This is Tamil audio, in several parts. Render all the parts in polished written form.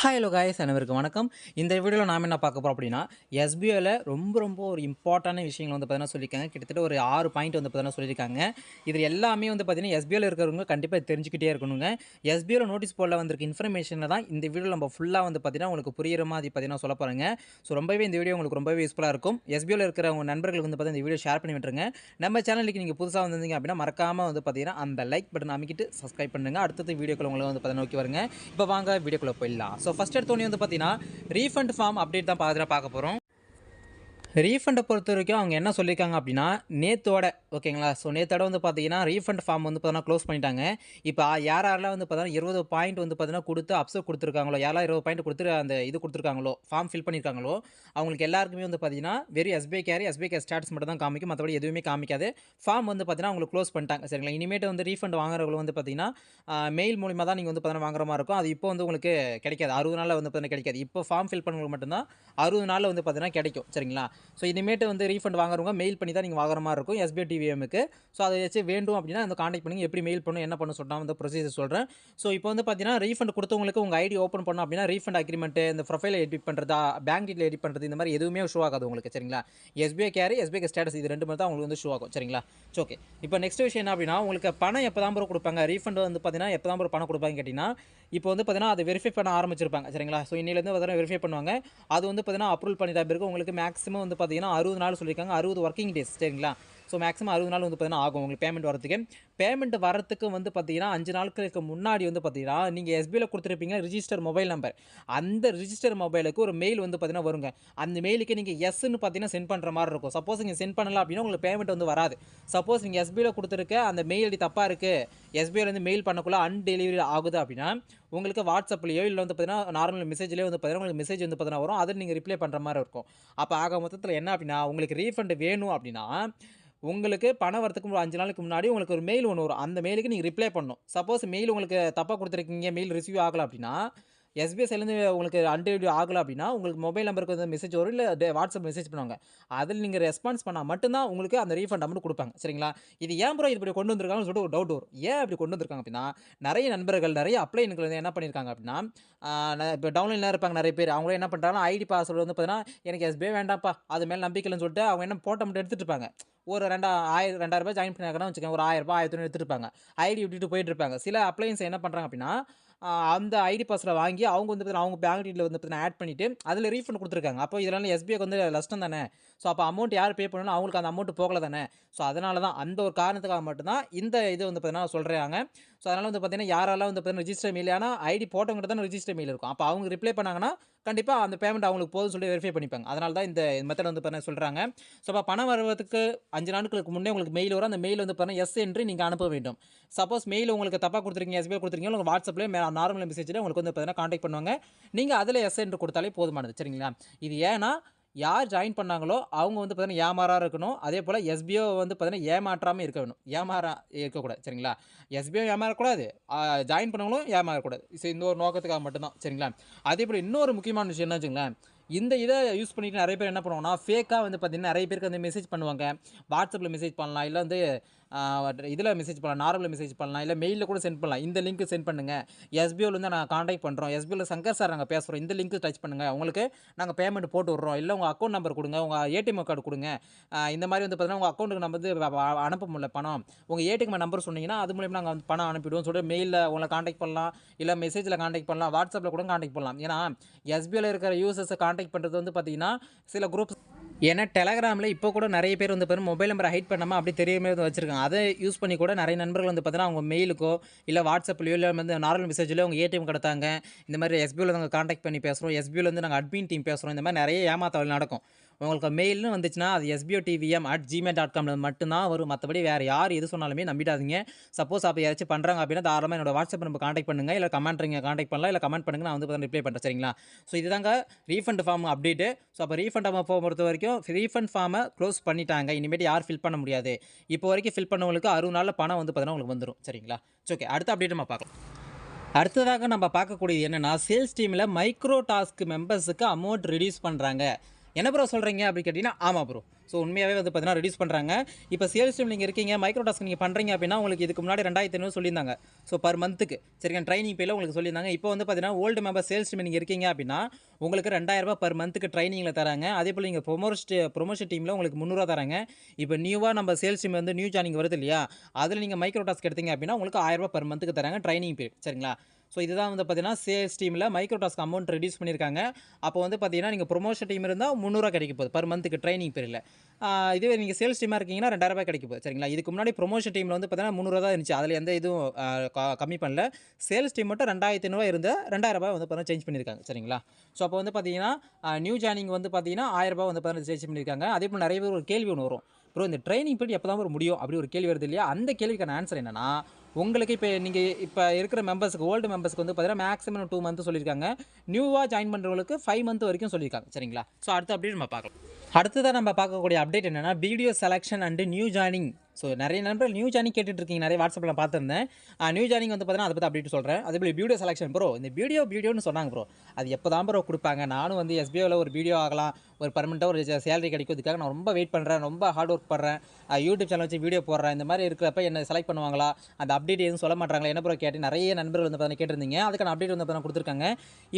ஹாய் ஹலோ காய்ஸ் அனைவருக்கும் வணக்கம். இந்த வீடியோவில் நாம் என்ன பார்க்க போகிறோம் அப்படின்னா, எஸ்பிஐயில் ரொம்ப ஒரு இம்பார்ட்டான விஷயங்கள் வந்து பார்த்தீங்கன்னா சொல்லியிருக்காங்க. கிட்டத்தட்ட ஒரு 6 பாயிண்ட் வந்து பார்த்தீங்கன்னா சொல்லியிருக்காங்க. இது எல்லாமே வந்து பார்த்தீங்கன்னா எஸ்பிஐயில் இருக்கிறவங்க கண்டிப்பாக தெரிஞ்சுக்கிட்டே இருக்கணுங்க. எஸ்பிஐயில் நோட்டீஸ் போர்டில் வந்திருக்க இன்ஃபர்மேஷனை தான் இந்த வீடியோவில் நம்ம ஃபுல்லாக வந்து பார்த்தீங்கன்னா உங்களுக்கு புரியிற மாதிரி பார்த்தீங்கன்னா சொல்ல போகிறேங்க. ஸோ ரொம்பவே இந்த வீடியோ உங்களுக்கு ரொம்பவே யூஸ்ஃபுல்லாக இருக்கும். எஸ்பிஐயில் இருக்கிற உங்கள் நண்பர்களுக்கு வந்து பார்த்தீங்கன்னா இந்த வீடியோ ஷேர் பண்ணி விட்டுருங்க. நம்ம சேனலுக்கு நீங்கள் புதுசாக வந்திருந்தீங்க அப்படின்னா மறக்காமல் வந்து பார்த்தீங்கன்னா அந்த லைக் பட்டன் அமைக்கிட்டு சப்ஸ்கிரைப் பண்ணுங்கள். அடுத்தது வீடியோக்கள் உங்களுக்கு வந்து பார்த்தீங்கன்னா நோக்கி வருங்க. இப்போ வாங்க வீடியோக்குள்ளே போயிடலாம். ஸோ ஃபஸ்ட் எடுத்தோடனே வந்து பார்த்தீங்கன்னா ரீஃபண்ட் ஃபார்ம் அப்டேட் தான் பார்க்க போகிறோம். ரீஃபண்டை பொறுத்த வரைக்கும் அவங்க என்ன சொல்லியிருக்காங்க அப்படின்னா, நேத்தோட ஓகேங்களா. ஸோ நேத்தோட வந்து பார்த்தீங்கன்னா ரீஃபண்ட் ஃபார்ம் வந்து பார்த்தீங்கன்னா க்ளோஸ் பண்ணிட்டாங்க. இப்போ யாரெல்லாம் வந்து பார்த்தீங்கன்னா 20 பாயிண்ட் வந்து பார்த்தீங்கன்னா கொடுத்து அப்செட் கொடுத்துருக்காங்களோ, யாரெல்லாம் 20 பாயிண்ட் கொடுத்து அந்த இது கொடுத்துருக்காங்களோ, ஃபார்ம் ஃபில் பண்ணியிருக்காங்களோ, அவங்களுக்கு எல்லாருக்குமே வந்து பார்த்தீங்கன்னா வெறும் எஸ்பிஐ கேர் ஸ்டாட்ஸ் மட்டும் தான் காமிக்கும். மற்றபடி எதுவுமே காமிக்காது. ஃபார்ம் வந்து பார்த்தீங்கன்னா அவங்களுக்கு க்ளோஸ் பண்ணிட்டாங்க. சரிங்களா. இனிமேட்டு வந்து ரீஃபண்ட் வாங்குறவங்க வந்து பார்த்தீங்கன்னா மெயில் மூலியமாக தான் நீங்கள் வந்து பார்த்தீங்கன்னா வாங்குற மாதிரி இருக்கும். அது இப்போ வந்து உங்களுக்கு கிடைக்காது. 60 நாளில் வந்து பார்த்தீங்கன்னா கிடைக்காது. இப்போ ஃபார்ம் ஃபில் பண்ணவங்களுக்கு மட்டும்தான் 60 நாளில் வந்து பார்த்தீங்கன்னா கிடைக்கும். சரிங்களா. ஸோ இனிமேட்டு வந்து ரீஃபண்ட் வாங்குறவங்க மெயில் பண்ணி தான் நீங்கள் வாங்குற மாதிரி இருக்கும் எஸ்பிஐ டிவிஎம்க்கு. ஸோ அதை வச்சு வேண்டும் அப்படின்னா அந்த காண்டாக்ட் பண்ணுங்கள். எப்படி மெயில் பண்ணணும் என்ன பண்ணணும் சொன்னால் வந்து ப்ரொசீஜர் சொல்கிறேன். ஸோ இப்போ வந்து பார்த்தீங்கன்னா ரீஃபண்ட் கொடுத்தவங்களுக்கு உங்கள் ஐடி ஓப்பன் பண்ணணும் அப்படின்னா ரீஃபண்ட் அக்ரிமெண்ட்டு இந்த ப்ரொஃபைலை எடிட் பண்ணுறதா பேங்க் டீட்டெயில் எடிட் பண்ணுறது இந்த மாதிரி எதுவுமே ஷோ ஆகாது உங்களுக்கு. சரிங்களா. எஸ்பிஐ கேர் எஸ்பிஐ ஸ்டேட்டஸ் இது ரெண்டு மட்டும் தான் உங்களுக்கு வந்து ஷோ ஆகும். சரிங்களா. ஓகே. இப்போ நெக்ஸ்ட் விஷயம் என்ன அப்படின்னா உங்களுக்கு பணம் எப்போ தான் கொடுப்பாங்க, ரீஃபண்ட் வந்து பார்த்தீங்கன்னா எப்போ தான் பணம் கொடுப்பாங்க கேட்டிங்கன்னா, இப்போ வந்து பார்த்தீங்கன்னா அது வெரிஃபை பண்ண ஆரம்பிச்சிருப்பாங்க. சரிங்களா. ஸோ இன்னிலேருந்து பார்த்தீங்கன்னா வெரிஃபை பண்ணுவாங்க. அது வந்து பார்த்தீங்கன்னா அப்ரூவல் பண்ணிட்ட பிறகு உங்களுக்கு மேக்ஸிமம் வந்து பார்த்தீங்கன்னா 60 நாள் சொல்லியிருக்காங்க. 60 ஒர்க்கிங் டேஸ். சரிங்களா. ஸோ மேக்ஸிமம் 60 நாள் வந்து பார்த்தீங்கன்னா ஆகும் உங்களுக்கு பேமெண்ட் வரதுக்கு. பேமெண்ட் வரத்துக்கு வந்து பார்த்தீங்கன்னா 5 நாட்களுக்கு முன்னாடி வந்து பார்த்தீங்கன்னா நீங்கள் எஸ்பிஐயில் கொடுத்துருப்பீங்க ரிஜிஸ்டர் மொபைல் நம்பர். அந்த ரிஜிஸ்டர் மொபைலுக்கு ஒரு மெயில் வந்து பார்த்தீங்கன்னா வருங்க. அந்த மெயிலுக்கு நீங்கள் எஸ்ன்னு பார்த்தீங்கன்னா சென்ட் பண்ணுற மாதிரி இருக்கும். சப்போஸ் நீங்கள் சென்ட் பண்ணல அப்படின்னா உங்களுக்கு பேமெண்ட் வந்து வராது. சப்போஸ் நீங்கள் எஸ்பிஐயில் கொடுத்துருக்க அந்த மெயில் ஐடி தப்பாக இருக்குது, எஸ்பிஐயில் வந்து மெயில் பண்ணக்குள்ள அன்டெலிவரி ஆகுது அப்படின்னா உங்களுக்கு வாட்ஸ்அப்லையோ இல்லை வந்து பார்த்தீங்கன்னா நார்மல் மெசேஜ்லேயே வந்து பார்த்தீங்கன்னா உங்களுக்கு மெசேஜ் வந்து பார்த்தீங்கன்னா வரும். அதை நீங்கள் ரிப்ளை பண்ணுற மாதிரி இருக்கும். அப்போ ஆக மொத்தத்தில் என்ன அப்படின்னா உங்களுக்கு ரீஃபண்ட் வேணும் அப்படின்னா உங்களுக்கு பணம் வரதுக்கு ஒரு 5 நாளுக்கு முன்னாடி உங்களுக்கு ஒரு மெயில் ஒன்று வரும். அந்த மெயிலுக்கு நீங்கள் ரிப்ளை பண்ணணும். சப்போஸ் மெயில் உங்களுக்கு தப்பாக கொடுத்துருக்கீங்க, மெயில் ரிசீவ் ஆகலை அப்படின்னா எஸ்பிஐ சைட்லேருந்து உங்களுக்கு அன்டெலிவரி ஆகலை அப்படின்னா உங்களுக்கு மொபைல் நம்பருக்கு வந்து மெசேஜ் வரும், இல்லை வாட்ஸ்அப் மெசேஜ் பண்ணுவாங்க. அதில் நீங்கள் ரெஸ்பான்ஸ் பண்ணால் மட்டும்தான் உங்களுக்கு அந்த ரீஃபண்ட் அமௌண்ட் கொடுப்பாங்க. சரிங்களா. இது ஏன் ப்ரோ இப்படி கொண்டு வந்திருக்காங்கன்னு சொல்லிட்டு ஒரு டவுட் வரும். ஏன் இப்படி கொண்டு வந்திருக்காங்க அப்படின்னா நிறைய நண்பர்கள் நிறைய அப்ளைனுக்கு வந்து என்ன பண்ணியிருக்காங்க அப்படின்னா இப்போ டவுன்லைனில் இருப்பாங்க நிறைய பேர். அவங்களும் என்ன பண்ணுறாங்கன்னா ஐடி பாஸ்வேர்டு வந்து பார்த்தீங்கன்னா எனக்கு எஸ்பிஐ வேண்டாம்ப்பா அது மேலே நம்பிக்கை இல்லைன்னு சொல்லிட்டு அவங்க என்ன போட்ட மட்டும் எடுத்துகிட்டு இருப்பாங்க. ஒரு 2000 ஜாயின் பண்ணியிருக்காங்கன்னா வச்சுக்கோங்க, ஒரு 1000 1500 எடுத்துகிட்டு இருப்பாங்க. ஐடி விட்டுட்டு போயிட்டு இருப்பாங்க. சில அப்ளைன்ஸ் என்ன பண்ணுறாங்க அப்படின்னா அந்த ஐடி பாஸ்வேர்டை வாங்கி அவங்க வந்து பார்த்தீங்கன்னா அவங்க பேங்க் டீட்டெயில் வந்து பார்த்தீங்கன்னா ஆட் பண்ணிவிட்டு அதில் ரீஃபண்ட் கொடுத்துருக்காங்க. அப்போ இதனால் எஸ்பிஐக்கு வந்து நஷ்டம் தானே. ஸோ அப்போ அமௌண்ட் யார் பே பண்ணணும் அவங்களுக்கு அந்த அமௌண்ட் போகல தானே. ஸோ அதனால தான் அந்த ஒரு காரணத்துக்காக மட்டும்தான் இந்த இது வந்து பார்த்தீங்கன்னா சொல்கிறாங்க. ஸோ அதனால் வந்து பார்த்தீங்கன்னா யாரெல்லாம் வந்து பார்த்தீங்கன்னா ரிஜிஸ்டர் மெயில் ஆனால் ஐடி போட்டவங்கிட்ட தான் ரிஜிஸ்டர் மெயில் இருக்கும். அப்போ அவங்க ரிப்ளை பண்ணாங்கன்னா கண்டிப்பாக அந்த பேமெண்ட் அவங்களுக்கு போதும்னு சொல்லி வெரிஃபை பண்ணிப்பாங்க. அதனால தான் இந்த மெத்தட் வந்து பார்த்தீங்கன்னா சொல்கிறாங்க. ஸோ அப்போ பணம் வருவதற்கு 5 நாட்களுக்கு முன்னே உங்களுக்கு மெயில் வரும். அந்த மெயில் வந்து பார்த்தீங்கன்னா எஸ் என்று நீங்கள் அனுப்ப வேண்டும். சப்போஸ் மெயில் உங்களுக்கு தப்பாக கொடுத்துருக்கீங்க, எஸ்பிஐ கொடுத்துருக்கீங்க, உங்களுக்கு வாட்ஸ்அப்லேயே நார்மல் மெசேஜில் உங்களுக்கு வந்து பார்த்தீங்கன்னா கான்டாக்ட் பண்ணுவாங்க. நீங்கள் அதில் எஸ் என்று கொடுத்தாலே போதுமானது. சரிங்களா. இது ஏன்னா யார் ஜாயின் பண்ணாங்களோ அவங்க வந்து பார்த்தீங்கன்னா ஏமாறாக இருக்கணும். அதே போல் எஸ்பிஓ வந்து பார்த்தீங்கன்னா ஏமாற்றாமல் இருக்க வேணும். இருக்கக்கூடாது. சரிங்களா. எஸ்பிஓ ஏமாறக்கூடாது, ஜாயின் பண்ணவங்களும் ஏமாறக்கூடாது. இந்த ஒரு நோக்கத்துக்காக மட்டும்தான். சரிங்களா. அதே போல் இன்னொரு முக்கியமான விஷயம் என்ன வச்சுங்களேன், இந்த இதை யூஸ் பண்ணிட்டு நிறைய பேர் என்ன பண்ணுவாங்கன்னா ஃபேக்காக வந்து பார்த்தீங்கன்னா நிறைய பேருக்கு வந்து மெசேஜ் பண்ணுவாங்க. வாட்ஸ்அப்பில் மெசேஜ் பண்ணலாம், இல்லை வந்து இதில் மெசேஜ் பண்ணலாம், நார்மலில் மெசேஜ் பண்ணலாம், இல்லை மெயிலில் கூட சென்ட் பண்ணலாம். இந்த லிங்க் சென்ட் பண்ணுங்கள், எஸ்பிஓலேருந்து நாங்கள் காண்டாக்ட் பண்ணுறோம், எஸ்பிஓவில் சங்கர் சார் நாங்கள் பேசுகிறோம், இந்த லிங்க் டச் பண்ணுங்கள், உங்களுக்கு நாங்கள் பேமெண்ட் போட்டு விட்றோம், இல்லை உங்கள் அக்கௌண்ட் நம்பர் கொடுங்க, உங்கள் ஏடிஎம் கார்டு கொடுங்க, இந்த மாதிரி வந்து பார்த்தீங்கன்னா உங்கள் அக்கௌண்ட்டுக்கு நம்ம வந்து அனுப்ப முடியல பணம், உங்கள் ஏடிஎம் நம்பர் சொன்னீங்கன்னா அது மூலியமாக நாங்கள் வந்து பணம் அனுப்பிவிடுவோம் சொல்லிட்டு மெயிலில் உங்களை காண்டாக்ட் பண்ணலாம், இல்லை மெசேஜில் காண்டாக்ட் பண்ணலாம், வாட்ஸ்அப்பில் கூட காண்டாக்ட் பண்ணலாம். ஏன்னா எஸ்பிஐயில் இருக்கிற யூசர்ஸை காண்டாக்ட் பண்ணுறது வந்து பார்த்தீங்கன்னா சில குரூப்ஸ், ஏன்னா டெலகிராமில் இப்போ கூட நிறைய பேர் வந்து பார்த்தீங்கன்னா மொபைல் நம்பரை ஹைட் பண்ணாமல் அப்படி தெரியாமல் வந்து வச்சிருக்காங்க. அதை யூஸ் பண்ணி கூட நிறைய நண்பர்கள் வந்து பார்த்தீங்கன்னா அவங்க மெயிலுக்கோ இல்லை வாட்ஸ்அப்லையோ இல்லை வந்து நார்மல் மெசேஜ்லையோ அவங்க ஏடிஎம் கிடத்தாங்க, இந்த மாதிரி எஸ்பிஐயில் நாங்கள் காண்டாக்ட் பண்ணி பேசுகிறோம், எஸ்பிஐயில் வந்து நாங்கள் அட்மின் டீம் பேசுகிறோம், இந்த மாதிரி நிறைய ஏமாத்தல் நடக்கும். உங்களுக்கு மெயில்னு வந்துச்சுன்னா அது sbotvm@gmail.com மட்டும்தான் வரும். மற்றபடி வேறு யார் எது சொன்னாலுமே நம்பிடாதீங்க. சப்போஸ் அப்போ யாராச்சும் பண்ணுறாங்க அப்படின்னா தாராளமாக என்னோட வாட்ஸ்அப் நம்பர் காண்டாக்ட் பண்ணுங்கள், இல்லை காண்டாக்ட் பண்ணலாம், இல்லை கமெண்ட் பண்ணுங்கள், நான் வந்து ரிப்ளை பண்ணுறேன். சரிங்களா. ஸோ இதுதாங்க ரீஃபண்ட் ஃபார்ம் அப்டேட்டு. ஸோ அப்போ ரீஃபண்ட் ஃபார்ம் பொறுத்த வரைக்கும் ரீஃபண்ட் ஃபார்மை க்ளோஸ் பண்ணிட்டாங்க. இனிமேட்டு யார் ஃபில் பண்ண முடியாது. இப்போ வரைக்கும் ஃபில் பண்ணவங்களுக்கு 60 நாளில் பணம் வந்து பார்த்தீங்கன்னா உங்களுக்கு வந்துடும். சரிங்களா. ஓகே. அடுத்த அப்டேட் நம்ம பார்க்கலாம். அடுத்ததாக நம்ம பார்க்கக்கூடியது என்னென்னா சேல்ஸ் டீமில் மைக்ரோ டாஸ்க் மெம்பர்ஸுக்கு அமௌண்ட் ரிடியூஸ் பண்ணுறாங்க. என்ன ப்ரோ சொல்கிறீங்க அப்படின்னு கேட்டிங்கன்னா, ஆமாம் ப்ரோ. ஸோ உண்மையாகவே வந்து பார்த்தீங்கன்னா ரெடியூஸ் பண்ணுறாங்க. இப்போ சேல்ஸ் டீம் நீங்கள் இருக்கீங்க, மைக்ரோ டாஸ்க் நீங்கள் பண்ணுறீங்க அப்படின்னா, உங்களுக்கு இதுக்கு முன்னாடி 2500 சொல்லியிருந்தாங்க. ஸோ பர் மந்த்துக்கு சரிங்க ட்ரைனிங் பேல உங்களுக்கு சொல்லியிருந்தாங்க. இப்போ வந்து பார்த்தீங்கன்னா ஓல்டு மெம்பர் சேல்ஸ் டீம் நீங்கள் இருக்கீங்க அப்படின்னா, உங்களுக்கு ரூ. 2000 பர் மந்த்துக்கு ட்ரைனிங்கில் தராங்க. அதேபோல் நீங்கள் ப்ரொமோஷன் டீமில் உங்களுக்கு ரூ. 300 தராங்க. இப்போ நியூவாக நம்ம சேல்ஸ் டீம் வந்து நியூ ஜாயினிங் வருது இல்லையா, அதில் நீங்கள் மைக்ரோ டாஸ்க் எடுத்தீங்க அப்படின்னா உங்களுக்கு ரூ. 1000 பர் மந்த்துக்கு தராங்க ட்ரைனிங் பீரியட் சரிங்களா. ஸோ இதுதான் வந்து பார்த்தீங்கன்னா சேல்ஸ் டீமில் மைக்ரோ டாஸ்க் அமௌண்ட் ரெடியூஸ் பண்ணியிருக்காங்க. அப்போ வந்து பார்த்தீங்கன்னா நீங்கள் ப்ரொமோஷன் டீம் இருந்தால் ரூ. 300 கிடைக்க போகுது பர் மந்த்துக்கு ட்ரைனிங் பீரியடில். இதுவே நீங்கள் சேல்ஸ் டீமாக இருக்கீங்கன்னா ரூ. 2000 கிடைக்க போகுது சரிங்களா. இதுக்கு முன்னாடி ப்ரொமோஷன் டீமில் வந்து பார்த்தீங்கன்னா ரூ. 300 தான் இருந்துச்சு. அதில் எந்த இதுவும் கம்மி பண்ணல. சேல்ஸ் டீம் மட்டும் ரூ. 2500 இருந்த ரூ. 2000 வந்து பார்த்தீங்கன்னா சேஞ்ச் பண்ணியிருக்காங்க சரிங்களா. ஸோ அப்போ வந்து பார்த்தீங்கன்னா நியூ ஜாயினிங் வந்து பார்த்தீங்கன்னா ரூ. 1000 வந்து பார்த்தீங்கன்னா சேஞ்ச் பண்ணியிருக்காங்க. அதே போல் நிறைய பேர் ஒரு கேள்வி ஒன்று வரும், ப்ரோ இந்த ட்ரைனிங் பீரியட் எப்போ தான் முடியும் அப்படி ஒரு கேள்வி வருது இல்லையா. அந்த கேள்விக்கான ஆன்சர் என்னன்னா, உங்களுக்கு இப்போ நீங்கள் இப்போ இருக்கிற மெம்பர்ஸ்க்கு ஓல்டு மெம்பர்ஸ்க்கு வந்து பார்த்தீங்கன்னா மேக்ஸிமம் 2 மந்த் சொல்லியிருக்காங்க. நியூவாக ஜாயின் பண்ணுறவங்களுக்கு 5 மந்த் வரைக்கும் சொல்லியிருக்காங்க சரிங்களா. ஸோ அடுத்த அப்டேட் நம்ம பார்க்கலாம். அடுத்ததாக நம்ம பார்க்கக்கூடிய அப்டேட் என்னென்னா video selection and new joining. So நிறைய நண்பர்கள் நியூ ஜாயினிங் கேட்டுட்டு இருக்கீங்க, நிறைய வாட்ஸ்அப்பில் பார்த்துருந்தேன். நியூ ஜாயினிங் வந்து பார்த்தீங்கன்னா அதை பற்றி அப்டேட் சொல்கிறேன். அதேபோல் வீடியோ செலெக்ஷன் ப்ரோ, இந்த வீடியோன்னு சொன்னாங்க ப்ரோ, அது எப்போ தான் ப்ரோ கொடுப்பாங்க? நானும் வந்து எஸ்பிஐயில் ஒரு வீடியோ ஆகலாம், ஒரு பர்மனெண்ட்டாக ஒரு சேலரி கிடைக்கிறதுக்காக நான் ரொம்ப வெயிட் பண்ணுறேன், ரொம்ப ஹார்ட் ஒர்க் பண்ணுறேன், யூடியூப் சேனல் வச்சு வீடியோ போடுறேன். இந்த மாதிரி இருக்கிறப்ப என்ன செலக்ட் பண்ணுவாங்களா? அந்த அப்டேட் எதுவும் சொல்ல மாட்டாங்களா? என்ன ப்ரோ கேட்டு நிறைய நண்பர்கள் வந்து பார்த்தீங்கன்னா கேட்டிருந்தீங்க. அதுக்கான அப்டேட் வந்து பார்த்தீங்கன்னா கொடுத்துருக்காங்க.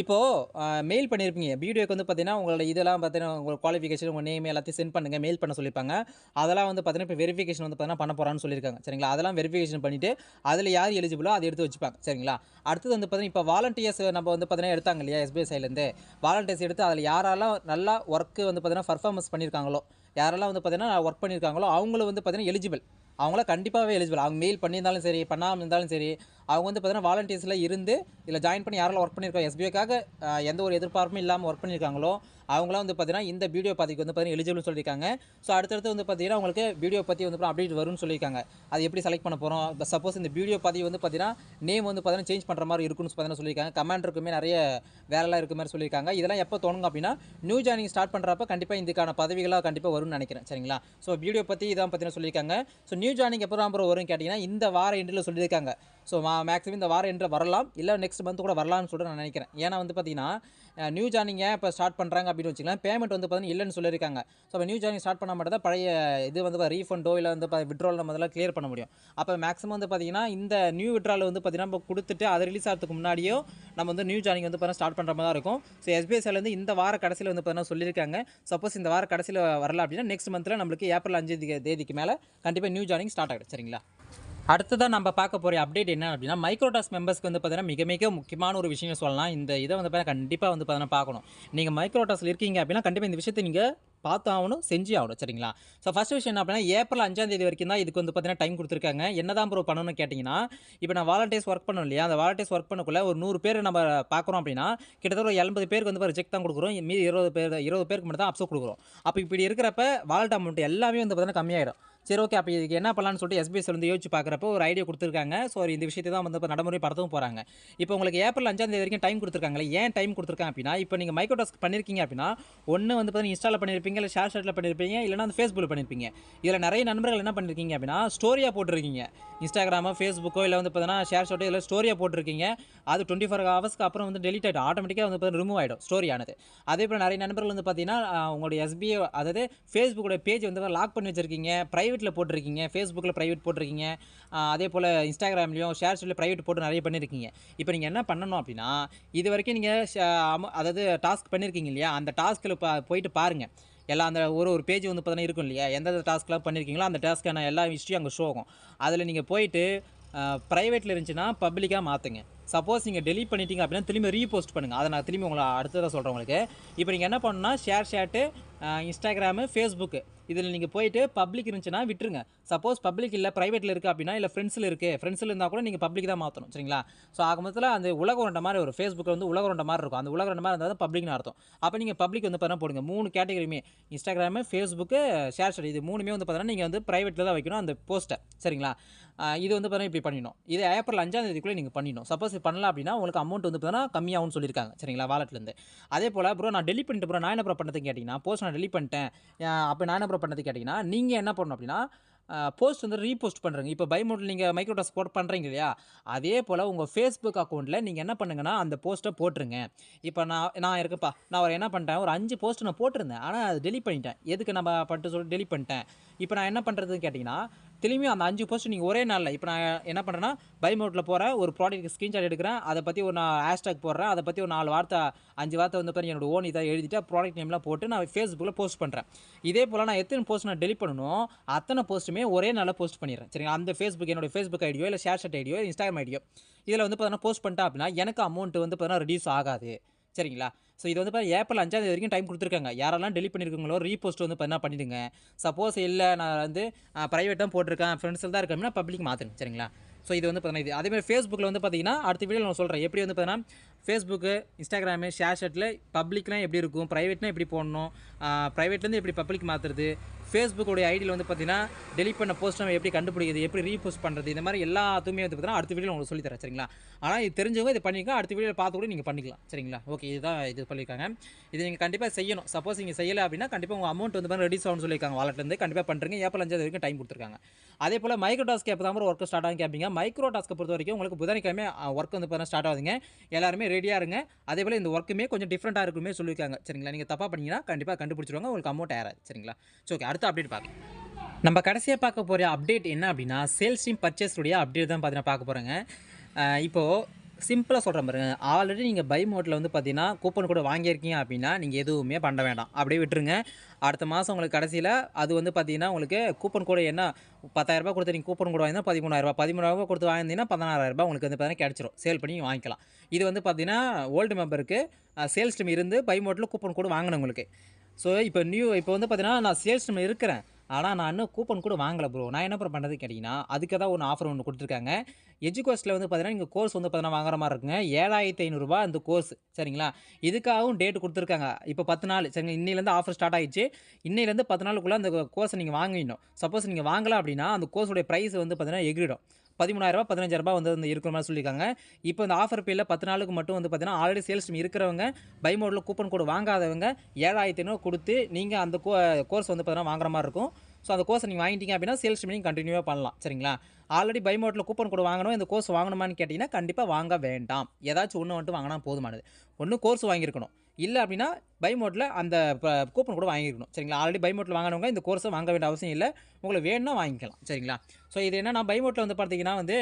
இப்போது மெயில் பண்ணியிருப்பீங்க வீடியோக்கு வந்து பார்த்தீங்கன்னா உங்களோட இதெல்லாம் பார்த்தீங்கன்னா உங்கள் குவாலிஃபிகேஷன், உங்கள் நேம் எல்லாத்தையும் சென்ட் பண்ணுங்கள், மெயில் பண்ண சொல்லியிருப்பாங்க. அதெல்லாம் வந்து பார்த்தீங்கன்னா இப்போ வெரிஃபிகேஷன் வந்து பார்த்தீங்கன்னா பண்ண போகிறான்னு சொல்லியிருக்காங்க சரிங்களா. அதெல்லாம் வெரிஃபிகேஷன் பண்ணிவிட்டு அதில் யார் எலிஜிபிளோ அதை எடுத்து வச்சுப்பாங்க சரிங்களா. அடுத்தது வந்து பார்த்தீங்கன்னா இப்போ வாலண்டியர்ஸ் நம்ம வந்து பார்த்தீங்கன்னா எடுத்தாங்க இல்லையா எஸ்பிஐ சைட்லேருந்து, வாலண்டியர்ஸ் எடுத்து அதில் யாரெல்லாம் நல்லா ஒர்க்கு வந்து பார்த்தீங்கன்னா பர்ஃபார்மன்ஸ் பண்ணியிருக்காங்களோ, யாரெல்லாம் வந்து பார்த்தீங்கன்னா ஒர்க் பண்ணியிருக்காங்களோ அவங்களும் வந்து பார்த்தீங்கன்னா எலிஜிபிள், அவங்களாம் கண்டிப்பாகவே எலிஜிபிள். அவங்க மெயில் பண்ணியிருந்தாலும் சரி, பண்ணாமல் இருந்தாலும் சரி, அவங்க வந்து பார்த்தீங்கன்னா வாலண்டியர்ஸில் இருந்து இதில் ஜாயின் பண்ணி யாரெல்லாம் ஒர்க் பண்ணியிருக்காங்க எஸ்பிஐக்காக எந்த ஒரு எதிர்பார்ப்பும் இல்லாமல் ஒர்க் பண்ணியிருக்காங்களோ அவங்களாம் வந்து பார்த்தீங்கன்னா இந்த வீடியோ பதிவுக்கு வந்து பார்த்தீங்கன்னா எலிஜிபிள்னு சொல்லியிருக்காங்க. ஸோ அடுத்தடுத்து வந்து பார்த்தீங்கன்னா உங்களுக்கு வீடியோ பற்றி வந்து அப்டேட் வரும்னு சொல்லியிருக்காங்க. அது எப்படி செலக்ட் பண்ண போகிறோம், சப்போஸ் இந்த வீடியோ பதிவு வந்து பார்த்தீங்கன்னா நேம் வந்து பார்த்தீங்கன்னா சேஞ்ச் பண்ணுற மாதிரி இருக்குன்னு பார்த்தீங்கன்னா சொல்லியிருக்காங்க. கமாண்டருக்குமே நிறைய வேலைலாம் இருக்க மாதிரி சொல்லியிருக்காங்க. இதெல்லாம் எப்போ தோணுங்க அப்படின்னா நியூ ஜாயினிங் ஸ்டார்ட் பண்ணுறப்ப கண்டிப்பாக இதுக்கான பதவிகளாக கண்டிப்பாக வரும்னு நினைக்கிறேன் சரிங்களா. ஸோ வீடியோ பற்றி இதான் பார்த்தீங்கன்னா சொல்லியிருக்காங்க. ஸோ நியூ ஜாயினிங் எப்போ தான் வரும் கேட்டிங்கன்னா இந்த வார எண்டில் சொல்லியிருக்காங்க. ஸோ மேக்ஸிமம் இந்த வார எண்டில் வரலாம், இல்லை நெக்ஸ்ட் மந்த் கூட வரலாம்னு சொல்லிட்டு நான் நினைக்கிறேன். ஏன்னா வந்து பார்த்தீங்கன்னா நியூ ஜாயினிங்கை இப்போ ஸ்டார்ட் பண்ணுறாங்க அப்படின்னு வச்சுக்கலாம், பேமெண்ட் வந்து பார்த்தீங்கன்னா இல்லைன்னு சொல்லியிருக்காங்க. ஸோ அப்போ நியூ ஜாயினிங் ஸ்டார்ட் பண்ண மட்டும் தான் பழைய இது வந்து ரீஃபண்டோ இல்லை வந்து விட்ரால் நம்ம அதெல்லாம் கிளியர் பண்ண முடியும். அப்போ மேக்ஸிமம் வந்து பார்த்தீங்கன்னா இந்த நியூ விட்ரால் வந்து பார்த்தீங்கன்னா நம்ம கொடுத்துட்டு அது ரிலீஸ் ஆகிறதுக்கு முன்னாடியோ நம்ம வந்து நியூ ஜாயினிங் வந்து பார்த்தீங்கன்னா ஸ்டார்ட் பண்ணுற மாதிரி தான் இருக்கும். ஸோ எஸ்பிஐலேருந்து இந்த வார கடைசியில் வந்து பார்த்தீங்கன்னா சொல்லியிருக்காங்க. சப்போஸ் இந்த வார கடைசியில் வரல அப்படின்னா நெக்ஸ்ட் மந்தில் நம்மளுக்கு ஏப்ரல் 5 தேதிக்கு மேலே கண்டிப்பாக நியூ ஜாயினிங் ஸ்டார்ட் ஆகிடும் சரிங்களா. அடுத்ததாக நம்ம பார்க்க போகிற அப்டேட் என்ன அப்படின்னா மைக்ரோ டாஸ்க் மெம்பர்ஸ்க்கு வந்து பார்த்தீங்கன்னா மிக மிக முக்கியமான ஒரு விஷயம் சொல்லலாம். இந்த இதை வந்து பார்த்தீங்கன்னா கண்டிப்பாக வந்து பார்த்தீங்கன்னா பார்க்கணும். நீங்கள் மைக்ரோ டாஸ்கில் இருக்கீங்க அப்படின்னா கண்டிப்பாக இந்த விஷயத்தை நீங்கள் பார்த்து ஆகணும், செஞ்சு ஆகணும் சரிங்களா. ஸோ ஃபஸ்ட் விஷயம் என்ன அப்படின்னா ஏப்ரல் 5 தேதி வரைக்கும் தான் இதுக்கு வந்து பார்த்தீங்கன்னா டைம் கொடுத்துருக்காங்க. என்ன தான் ப்ரோ பண்ணணும்னு கேட்டிங்கன்னா, இப்போ நான் வாலண்டியர்ஸ் ஒர்க் பண்ணணும் இல்லையா, அந்த வாலண்டியர்ஸ் ஒர்க் பண்ணக்குள்ள ஒரு 100 பேர் நம்ம பார்க்குறோம் அப்படின்னா கிட்டத்தட்ட ஒரு 80 பேருக்கு வந்து ரிஜெக்ட் தான் கொடுக்குறோம், மீதி 20 பேருக்கு மட்டும் தான் அப்செட் கொடுக்குறோம். அப்போ இப்படி இருக்கிறப்ப வாலண்ட் அமௌண்ட் எல்லாமே வந்து பார்த்தீங்கன்னா கம்மியாயிடும். சரி ஓகே, அப்போ இதுக்கு என்ன பண்ணலான்னு சொல்லிட்டு எஸ்பிஎஸ் வந்து யோசிச்சு பார்க்குறப்போ ஒரு ஐடியா கொடுத்துருக்காங்க. ஸோ இந்த விஷயத்தை தான் வந்து இப்போ நடைமுறைப்படுத்தவும் போகிறாங்க. இப்போ உங்களுக்கு ஏப்ரல் 5 தேதி வரைக்கும் டைம் கொடுத்துருக்காங்களே, ஏன் டைம் கொடுத்துருக்காங்க அப்படின்னா, இப்போ நீங்கள் மைக்ரோ டாஸ்க் பண்ணியிருக்கீங்க அப்படின்னா ஒன்று வந்து பார்த்தீங்கன்னா இன்ஸ்டாவில் பண்ணியிருப்பீங்க, இல்லை ஷேர் ஷாட்டில் பண்ணியிருப்பீங்க, இல்லைனா அந்த ஃபேஸ்புக்கில் பண்ணியிருப்பீங்க. இதில் நிறைய நண்பர்கள் என்ன பண்ணியிருக்கீங்க அப்படின்னா ஸ்டோரியாக போட்டிருக்கீங்க, இன்ஸ்டாகிராமோ ஃபேஸ்புக்கோ இல்லை வந்து பார்த்தீங்கன்னா ஷேர் ஷாட்டோ இல்லை ஸ்டோரியாக போட்டிருக்கீங்க. அது 24 ஹவர்ஸ்க்கு அப்புறம் வந்து டெலிட் ஆகிடும், ஆட்டோமேட்டிக்காக வந்து பார்த்தீங்கன்னா ரிமூவ் ஆகிடும் ஸ்டோரி ஆனது. அதே போல் நிறைய நண்பர்கள் வந்து பார்த்தீங்கன்னா உங்களுடைய எஸ்பிஐ அதாவது ஃபேஸ்புக்கோட பேஜ் வந்து லாக் பண்ணி வச்சிருக்கீங்க, ப்ரைவேட்டில் போட்டிருக்கீங்க, ஃபேஸ்புக்கில் ப்ரைவேட் போட்டிருக்கீங்க, அதே போல் இன்ஸ்டாகிராம்லையும் ஷேர் ஷாட்டில் ப்ரைவேட் போட்டு நிறைய பண்ணியிருக்கீங்க. இப்போ நீங்கள் என்ன பண்ணணும் அப்படின்னா, இது வரைக்கும் நீங்கள் அதாவது டாஸ்க் பண்ணியிருக்கீங்க இல்லையா, அந்த டாஸ்க்கில் போயிட்டு பாருங்கள். எல்லாம் அந்த ஒரு பேஜ் வந்து பார்த்தீங்கன்னா இருக்கும் இல்லையா, எந்தெந்த டாஸ்க்லாம் பண்ணியிருக்கீங்களோ அந்த டாஸ்க்கான எல்லா ஹிஸ்ட்ரியும் அங்கே ஷோ ஆகும். அதில் நீங்கள் போயிட்டு ப்ரைவேட்டில் இருந்துச்சுன்னா பப்ளிக்காக மாற்றுங்க. சப்போஸ் நீங்கள் டெலீட் பண்ணிட்டீங்க அப்படின்னா திரும்பி ரீபோஸ்ட் பண்ணுங்கள். அதை நான் திரும்பி உங்களை அடுத்ததாக சொல்கிறேன் உங்களுக்கு. இப்போ நீங்கள் என்ன பண்ணணும்னா ஷேர் ஷாட்டு, இன்ஸ்டாகிராமு, ஃபேஸ்புக்கு இதில் நீங்கள் போயிட்டு பப்ளிக் இருந்துச்சுன்னா விட்டுருங்க. சப்போஸ் பப்ளிக் இல்லை ப்ரைவேட்டில் இருக்குது அப்படின்னா, இல்லை ஃப்ரெண்ட்ஸில் இருக்குது, ஃப்ரெண்ட்ஸில் இருந்தால் கூட நீங்கள் பப்ளிக் தான் மாற்றணும் சரிங்களா. ஸோ ஆக மொத்தத்தில் அந்த உலக உருண்டை மாதிரி ஒரு ஃபேஸ்புக்கில் வந்து உலக உருண்டை மாதிரி இருக்கும், அந்த உலக உருண்டை மாதிரி இருந்தால் தான் பப்ளிக்னு அர்த்தம். அப்போ நீங்கள் பப்ளிக் வந்து பார்த்தீங்கன்னா போடுங்க 3 கேட்டகரியுமே, இன்ஸ்டாகிராமு, ஃபேஸ்புக்கு, ஷேர் ஷாட், இது 3மே வந்து பார்த்தீங்கன்னா நீங்கள் வந்து ப்ரைவேட்டில் தான் வைக்கணும் அந்த போஸ்ட்டை சரிங்களா. இது வந்து பார்த்தீங்கன்னா இப்படி பண்ணிடணும். இது ஏப்ரல் 5 தேதிக்குள்ளே நீங்கள் பண்ணிடணும். சப்போஸ் இது பண்ணலாம் அப்படின்னா உங்களுக்கு அமௌண்ட் வந்து பார்த்தீங்கன்னா கம்மியாகும்னு சொல்லியிருக்காங்க சரிங்களா வாலெட்லேருந்து. அதே போல் ப்ரோ நான் டெலிட் பண்ணிட்டு ப்ரோ நான் என்ன ப்ரோ பண்ணுறதுன்னு கேட்டிங்கன்னா, போஸ்ட் நான் டெலிட் பண்ணிட்டேன், அப்போ நான் என்ன ப்ரோ பண்ணுறது கேட்டிங்கன்னா, நீங்கள் என்ன பண்ணணும் அப்படின்னா போஸ்ட் வந்து ரீபோஸ்ட் பண்ணுறங்க. இப்போ பை மோட்ல நீங்கள் மைக்ரோ டாஸ்க் போட் பண்ணுறீங்க இல்லையா? அதே போல் உங்கள் ஃபேஸ்புக் அக்கௌண்ட்டில் நீங்கள் என்ன பண்ணுங்கன்னா, அந்த போஸ்ட்டை போட்டுருங்க. இப்போ நான் இருக்குப்பா, நான் ஒரு என்ன பண்ணிட்டேன், ஒரு 5 போஸ்ட் நான் போட்டிருந்தேன். ஆனால் அது டெலீட் பண்ணிட்டேன். எதுக்கு நம்ம பண்ணிட்டு சொல்லி டெலீட் பண்ணிட்டேன். இப்போ நான் என்ன பண்ணுறதுன்னு கேட்டிங்கன்னா, திரும்பியும் அந்த 5 போஸ்ட் நீங்கள் ஒரே நாளில் இப்போ நான் என்ன பண்ணுறேன்னா, பை மோட்ல போகிறேன், ஒரு ப்ராடக்ட் ஸ்க்ரீன்ஷாட் எடுக்கிறேன், அதை பற்றி ஒரு நான் ஹேஷ்டேக் போடுறேன், அதை பற்றி ஒரு 4 வார்த்தை 5 வார்த்தை வந்து பாருங்க என்னோட ஓன் இதை எழுதிட்டு ப்ராடக்ட் நேம்லாம் போட்டு நான் ஃபேஸ்புக்கில் போஸ்ட் பண்ணுறேன். இதே போல் நான் எத்தனை போஸ்ட் நான் டெலிட் பண்ணணும், அத்தனை போஸ்ட்டுமே ஒரே நாளில் போஸ்ட் பண்ணிடுறேன். சரிங்களா? அந்த ஃபேஸ்புக் என்னோட ஃபேஸ்புக் ஐடியோ இல்லை ஷேர்ஷாட் ஐடியோ இன்ஸ்டாகிராம் ஐடியோ இதில் வந்து பார்த்தீங்கன்னா போஸ்ட் பண்ணிட்டேன் அப்படின்னா எனக்கு அமௌண்ட் வந்து பார்த்தீங்கன்னா ரெடியூஸ் ஆகாது. சரிங்களா? ஸோ இது வந்து பார்த்தீங்கன்னா ஏப்ரல் 5ஆம் தேதி வரைக்கும் டைம் கொடுத்துருக்காங்க. யாரெல்லாம் டெலிட் பண்ணியிருக்கீங்களோ ரீபோஸ்ட் வந்து பார்த்தீங்கன்னா பண்ணிவிடுங்க. சப்போஸ் இல்லை நான் வந்து ப்ரைவேட் தான் போட்டிருக்கேன், ஃப்ரெண்ட்ஸில் தான் இருக்கேன் அப்படின்னா பப்ளிக் மாற்றுங்க. சரிங்களா? ஸோ இது வந்து பார்த்தீங்கன்னா இது அதேமாதிரி ஃபேஸ்புக்கில் வந்து பார்த்தீங்கன்னா அடுத்த வீடியோ நான் சொல்கிறேன் எப்படி வந்து பார்த்தீங்கன்னா ஃபேஸ்புக்கு, இன்ஸ்டாகிராமு, ஷேர்ஷாட்டில் பப்ளிக்லாம் எப்படி இருக்கும், ப்ரைவேட்னா எப்படி போடணும், ப்ரைவேட்லேருந்து எப்படி பப்ளிக் மாற்றுறது, ஃபேஸ்புக்கோடைய ஐடியில் வந்து பார்த்தீங்கன்னா டெலிட் பண்ண போஸ்ட் நம்ம எப்படி கண்டுபிடிக்கிறது, எப்படி ரீபோஸ்ட் பண்ணுறது, இந்த மாதிரி எல்லாத்துமே வந்து பார்த்தீங்கன்னா அடுத்த வீடியோ உங்களுக்கு சொல்லித்தரேன். சரிங்களா? ஆனால் இது தெரிஞ்சவங்க இது பண்ணிக்கலாம், அடுத்த வீடியோவில் பார்த்து கூட நீங்கள் பண்ணிக்கலாம். சரிங்களா? ஓகே, இதுதான் இது பண்ணியிருக்காங்க. இது நீங்கள் கண்டிப்பாக செய்யணும். சப்போஸ் நீங்கள் செய்யலை அப்படின்னா கண்டிப்பாக உங்கள் அமௌண்ட் வந்து பார்த்தீங்கன்னா ரெடியூஸ் ஆகும்னு சொல்லியிருக்காங்க வாலெட்லேருந்து. கண்டிப்பாக பண்ணுறீங்க. ஏப்ரல் 5 வரைக்கும் டைம் கொடுத்துருக்காங்க. அதே போல் மைக்ரோ டாஸ்க் எப்போ தான் ஒர்க் ஸ்டார்ட் ஆகும் கேட்பீங்க. மைக்ரோ டாஸ்க்கை பொறுத்த வரைக்கும் உங்களுக்கு புதன்கிழமை ஒர்க் வந்து பார்த்தீங்கன்னா ஸ்டார்ட் ஆகுதுங்க. எல்லாருமே ரெடியாக இருங்க. அதே போல் இந்த ஒர்க்குமே கொஞ்சம் டிஃப்ரெண்ட்டாக இருக்குமே சொல்லியிருக்காங்க. சரிங்களா? நீங்கள் தப்பாக பண்ணீங்கன்னா கண்டிப்பாக கண்டுபிடிச்சிருவாங்க, உங்களுக்கு அமௌண்ட் ஏறாது. சரிங்களா? ஸோ ஓகே, அடுத்த அப்டேட் பார்க்கலாம். நம்ம கடைசியாக பார்க்க போகிற அப்டேட் என்ன அப்படின்னா சேல்ஸ் டீம் பர்ச்சேஸுடைய அப்டேட் தான் பார்த்தீங்கன்னா பார்க்க போகிறேங்க. இப்போது சிம்பிளாக சொல்கிறேன் பாருங்க, ஆல்ரெடி நீங்கள் பை மோட்டில் வந்து பார்த்தீங்கன்னா கூப்பன் கூட வாங்கியிருக்கீங்க அப்படின்னா நீங்கள் எதுவுமே பண்ண வேண்டாம், அப்படியே விட்டுருங்க. அடுத்த மாதம் உங்களுக்கு கடைசியில் அது வந்து பார்த்தீங்கன்னா உங்களுக்கு கூப்பன் கூட என்ன 10,000 கொடுத்து நீங்கள் கூப்பன் கூட வாங்கினா 13,000, 13,000 கொடுத்து வாங்கினீங்கன்னா 16,000 உங்களுக்கு வந்து பார்த்தீங்கன்னா கிடச்சிரும். சேல் பண்ணி வாங்கிக்கலாம். இது வந்து பார்த்தீங்கன்னா ஓல்டு மெம்பருக்கு சேல்ஸ் டீம் இருந்து பை மோட்டில் கூப்பன் கூட வாங்கினவங்களுக்கு. ஸோ இப்போ வந்து பார்த்தீங்கன்னா நான் சேல்ஸ் டீம் இருக்கிறேன், ஆனால் நான் இன்னும் கூப்பன் கூட வாங்கலை ப்ரோ. நான் என்ன பண்ணுறது கேட்டிங்கன்னா அதுக்கு தான் ஒன்று ஆஃபர் ஒன்று கொடுத்துருக்காங்க. எஜுகோஸ்ட்டில் வந்து பார்த்தீங்கன்னா நீங்கள் கோர்ஸ் வந்து பார்த்தீங்கன்னா வாங்குற மாதிரி இருக்குங்க. 7,500 அந்த கோர்ஸ். சரிங்களா? இதுக்காகவும் டேட் கொடுத்துருக்காங்க. இப்போ 10 நாள். சரிங்க, இன்னிலேருந்து ஆஃபர் ஸ்டார்ட் ஆகிடுச்சு. இன்னிலேருந்து 10 நாளுக்குள்ளே அந்த கோர்ஸை நீங்கள் வாங்கிடணும். சப்போஸ் நீங்கள் வாங்கலாம் அப்படின்னா அந்த கோர்ஸுடைய ப்ரைஸ் வந்து பார்த்தீங்கன்னா எகிரிடும். 13,000 15,000 வந்து இருக்கிற மாதிரி சொல்லியிருக்காங்க. இப்போ இந்த ஆஃபர் பீரியடில் 10 நாளுக்கு மட்டும் வந்து பார்த்தீங்கன்னா ஆல்ரெடி சேல்ஸ் டீம் இருக்கிறவங்க பை மோடில் கூப்பன் கோடு வாங்காதவங்க 7,500 கொடுத்து நீங்கள் அந்த கோர்ஸ் வந்து பார்த்தீங்கன்னா வாங்குற மாதிரி இருக்கும். ஸோ அந்த கோர்ஸை நீங்கள் வாங்கிட்டீங்க அப்படின்னா சேல்ஸ் டீம் நீங்கள் கண்டினியூவாக பண்ணலாம். சரிங்களா? ஆல்ரெடி பை மோட்டில் கூப்பன் கோடு வாங்கணும், இந்த கோர்ஸ் வாங்கணுமான்னு கேட்டிங்கன்னா கண்டிப்பாக வாங்க வேண்டாம். ஏதாச்சும் ஒன்று வந்துட்டு வாங்கினா போதுமானது. ஒன்று கோர்ஸ் வாங்கியிருக்கணும், இல்லை அப்படின்னா பை மோட்டில் அந்த கூப்பன் கூட வாங்கியிருக்கணும். சரிங்களா? ஆல்ரெடி பை மோட்டில் வாங்கினவங்க இந்த கோர்ஸை வாங்க வேண்டிய அவசியம் இல்லை, உங்களுக்கு வேணும்னா வாங்கிக்கலாம். சரிங்களா? ஸோ இது என்னன்னா பை மோட்டில் வந்து பார்த்தீங்கன்னா வந்து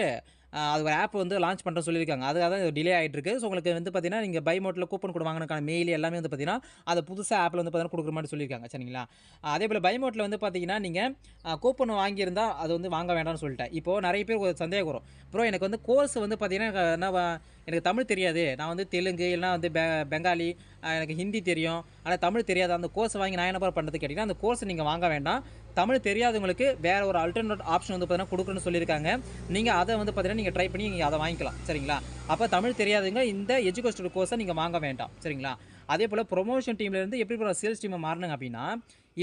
அது ஒரு ஆப் வந்து லான்ச் பண்ணுறேன்னு சொல்லியிருக்காங்க. அதுக்காக தான் டிலே ஆகிட்டு இருக்குது. ஸோ உங்களுக்கு வந்து பார்த்தீங்கன்னா நீங்கள் பை மோட்டில் கூப்பன் கூட வாங்கினதுக்கான மெயில் எல்லாமே வந்து பார்த்தீங்கன்னா அது புதுசாக ஆப்பில் வந்து பார்த்தீங்கன்னா கொடுக்குற மாதிரி சொல்லியிருக்காங்க. சரிங்களா? அதே போல் பை மோட்டில் வந்து பார்த்தீங்கன்னா நீங்கள் கூப்பன் வாங்கியிருந்தா அது வந்து வாங்க வேண்டாம்னு சொல்லிட்டேன். இப்போது நிறைய பேர் ஒரு சந்தேகம் வரும், ப்ரோ எனக்கு வந்து கோர்ஸ் வந்து பார்த்தீங்கன்னா எனக்கு தமிழ் தெரியாது, நான் வந்து தெலுங்கு இல்லைனா வந்து பெங்காலி, எனக்கு ஹிந்தி தெரியும், ஆனால் தமிழ் தெரியாது, அந்த கோர்ஸ் வாங்கி நான் என்ன பண்ணுறது கேட்டிங்கன்னா அந்த கோர்ஸ் நீங்கள் வாங்க வேண்டாம். தமிழ் தெரியாதவங்களுக்கு வேறு ஒரு அல்டர்னேட் ஆப்ஷன் வந்து பார்த்தீங்கன்னா கொடுக்குறேன்னு சொல்லியிருக்காங்க. நீங்கள் அதை வந்து பார்த்தீங்கன்னா நீங்கள் ட்ரை பண்ணி நீங்கள் அதை வாங்கிக்கலாம். சரிங்களா? அப்போ தமிழ் தெரியாதவங்க இந்த எஜுகேஷனல் கோர்ஸை நீங்கள் வாங்க வேண்டாம். சரிங்களா? அதே போல் ப்ரொமோஷன் டீம்லேருந்து எப்படி சேல்ஸ் டீமை மாறினாங்க அப்படின்னா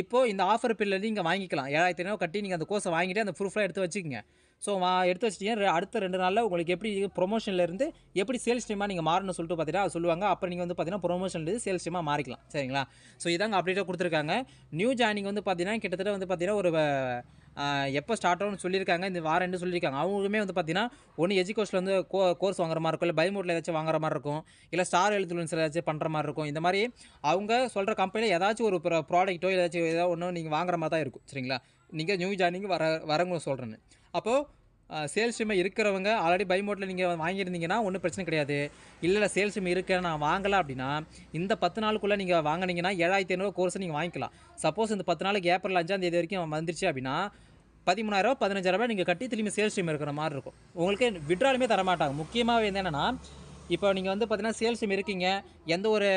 இப்போது இந்த ஆஃபர் பீரியட்லேருந்து நீங்கள் வாங்கிக்கலாம். 7,500 கட்டி நீங்கள் அந்த கோர்ஸை வாங்கிட்டு அந்த ப்ரூஃப்லாம் எடுத்து வச்சுக்கோங்க. ஸோ எடுத்து வச்சிட்டீங்க, அடுத்த 2 நாளில் உங்களுக்கு எப்படி ப்ரொமோஷன்லேருந்து எப்படி சேல்ஸ் டீமாக நீங்கள் மாறணும்னு சொல்லிட்டு பார்த்தீங்கன்னா அது சொல்லுவாங்க. அப்புறம் நீங்கள் வந்து பார்த்தீங்கன்னா ப்ரொமோஷன்லேருந்து சேல்ஸ் டீமாக மாறிக்கலாம். சரிங்களா? ஸோ இதாங்க அப்டேட்டாக கொடுத்துருக்காங்க. நியூ ஜாயினிங் வந்து பார்த்தீங்கன்னா கிட்டத்தட்ட வந்து பார்த்தீங்கன்னா ஒரு எப்போ ஸ்டார்ட் ஆகும்னு சொல்லியிருக்காங்க, இந்த வாரம் ரெண்டு சொல்லியிருக்காங்க. அவங்களுமே வந்து பார்த்தீங்கன்னா ஒன்று எஜுகோஸ்ட்டில் வந்து கோர்ஸ் வாங்குற மாதிரி இருக்கும், இல்லை பை மோட்டில் ஏதாச்சும் வாங்குற மாதிரி இருக்கும், இல்லை ஸ்டார் ஹெல்த் ஏதாச்சும் பண்ணுற மாதிரி இருக்கும். இந்த மாதிரி அவங்க சொல்கிற கம்பெனியில் ஏதாச்சும் ஒரு ப்ராடக்ட்டோ ஏதாச்சும் ஏதாவது ஒன்று நீங்கள் வாங்குற மாதிரி தான் இருக்கும். சரிங்களா? நீங்கள் நியூ ஜாயினிங் வரவங்க சொல்கிறேன்னு. அப்போது சேல்ஸ் டீம் இருக்கிறவங்க ஆல்ரெடி பை மோட்டில் நீங்கள் வாங்கியிருந்தீங்கன்னா ஒன்றும் பிரச்சனை கிடையாது. இல்லை சேல்ஸ் டீம் இருக்க நான் வாங்கலை அப்படின்னா இந்த 10 நாளுக்குள்ளே நீங்கள் வாங்கினீங்கன்னா 7,500 கோர்ஸை நீங்கள் வாங்கிக்கலாம். சப்போஸ் இந்த 10 நாளுக்கு ஏப்ரல் 5ஆம் தேதி வரைக்கும் வந்துருச்சு அப்படின்னா 13,000 15,000 நீங்கள் கட்டி திரும்பி சேல்ஸ் டீம் இருக்கிற மாதிரி இருக்கும். உங்களுக்கு விட்ராலுமே தரமாட்டாங்க. முக்கியமாக என்னென்னா இப்போ நீங்கள் வந்து பார்த்தீங்கன்னா சேல்ஸ் டீம் இருக்கீங்க, எந்த ஒரு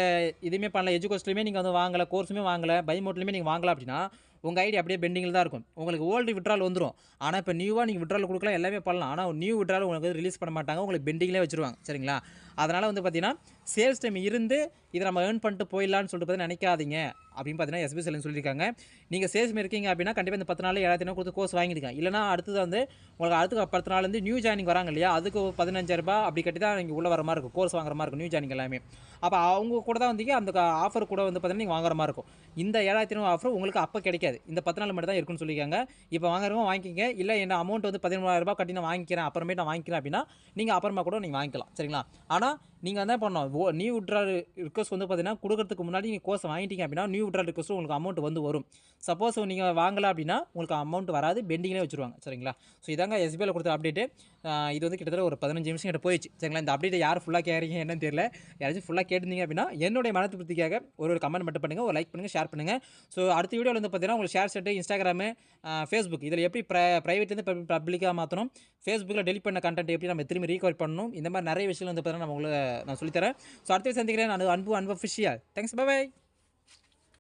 இதுவுமே பண்ணல, எஜுகேஷன்லையுமே நீங்கள் வந்து வாங்கலை, கோர்ஸுமே வாங்கலை, பை மோட்லையுமே நீங்கள் வாங்கலாம் அப்படின்னா உங்கள் ஐடி அப்படியே பெண்டிங்கில் தான் இருக்கும். உங்களுக்கு ஓல்டு விட்ரால் வந்துடும். ஆனால் இப்போ நியூவாக நீங்கள் விட்ரால் கொடுக்கலாம், எல்லாமே பண்ணலாம். ஆனால் நியூ விட்ரால் உங்களுக்கு ரிலீஸ் பண்ண மாட்டாங்க, உங்களுக்கு பெண்டிங்லேயே வச்சுருவாங்க. சரிங்களா? அதனால் வந்து பார்த்தீங்கன்னா சேல்ஸ் டைம் இருந்து இதை நம்ம ஏர்ன் பண்ணிட்டு போயிடலான்னு சொல்லிட்டு பார்த்தீங்கன்னா நினைக்காதீங்க அப்படின்னு பார்த்தீங்கன்னா எஸ்பி செல்லுன்னு சொல்லியிருக்காங்க. நீங்கள் சேல்ஸ் இருக்கீங்க அப்படின்னா கண்டிப்பாக இந்த 10 நாள் 7,000 கொடுத்து கோர்ஸ் வாங்கிடுங்க. இல்லைனா அடுத்தது வந்து உங்களுக்கு அடுத்த 10 நாள் நியூ ஜாயினிங் வராங்க இல்லையா, அதுக்கு 15,000 அப்படி கட்டி தான் நீங்கள் உள்ளே வர மாதிரி இருக்கும், கோர்ஸ் வாங்குற மாதிரி இருக்கும் நியூ ஜாயினிங் எல்லாமே. அப்போ அவங்க கூட தான் வந்து அந்த ஆஃபர் கூட வந்து பார்த்தீங்கன்னா நீங்கள் வாங்குற மாதிரி இருக்கும். இந்த 7,000 ஆஃபர் உங்களுக்கு அப்போ கிடைக்காது, இந்த 10 நாள் மட்டும் தான் இருக்குன்னு சொல்லியிருக்காங்க. இப்போ வாங்குறவங்க வாங்கிக்கிங்க, இல்லை என்ன அமௌண்ட் வந்து 13,000 கட்டி நான் வாங்கிக்கிறேன் அப்புறமேட்டு நான் வாங்கிக்கிறேன் அப்படின்னா நீங்கள் அப்புறமா கூட நீங்கள் வாங்கிக்கலாம். சரிங்களா? ஆனால் நீங்கள் என்ன பண்ணணும், நியூ விட்ரால் ரிக்வஸ்ட் வந்து பார்த்தீங்கன்னா கொடுக்கறதுக்கு முன்னாடி நீங்கள் கோர்ஸ் வாங்கிட்டீங்க அப்படின்னா நியூ விட்ரால் ரிக்வஸ்ட் உங்களுக்கு அமௌண்ட் வந்து வரும். சப்போஸ் நீங்கள் வாங்கலை அப்படின்னா உங்களுக்கு அமௌண்ட் வராது, பெண்டிங்லேயே வச்சுருவாங்க. சரிங்களா? ஸோ இதாங்க எஸ்பிஐயில் கொடுத்த அப்டேட்டு. இது வந்து கிட்டத்தட்ட ஒரு 15 நிமிஷம் கிட்ட போயிடுச்சு. சரிங்களா? இந்த அப்டேட்டை யார் ஃபுல்லாக கேட்குறீங்க என்னன்னு தெரியல. யாராச்சும் ஃபுல்லாக கேட்டிருந்தீங்க அப்படின்னா என்னுடைய மன திருப்திக்காக ஒரு கமெண்ட் மட்டும் பண்ணுங்கள், ஒரு லைக் பண்ணுங்கள், ஷேர் பண்ணுங்கள். ஸோ அடுத்த வீடியோவில் வந்து பார்த்தீங்கன்னா உங்களுக்கு ஷேர் செட்டு, இன்ஸ்டாகிராமு, ஃபேஸ்புக் இதில் எப்படி ப்ரைவேட்லேருந்து பப்ளிக்காக மாற்றணும், ஃபேஸ்புக்கில் டெலிட் பண்ண கண்டென்ட் எப்படி நம்ம திரும்பி ரீகவர் பண்ணணும், இந்த மாதிரி நிறைய விஷயங்கள் வந்து பார்த்தீங்கன்னா நான் சொல்லித்தரேன். ஸோ அடுத்த சந்திக்கிறேன். நான் அன்பு அஃபிஷியல். தேங்க்ஸ். பை.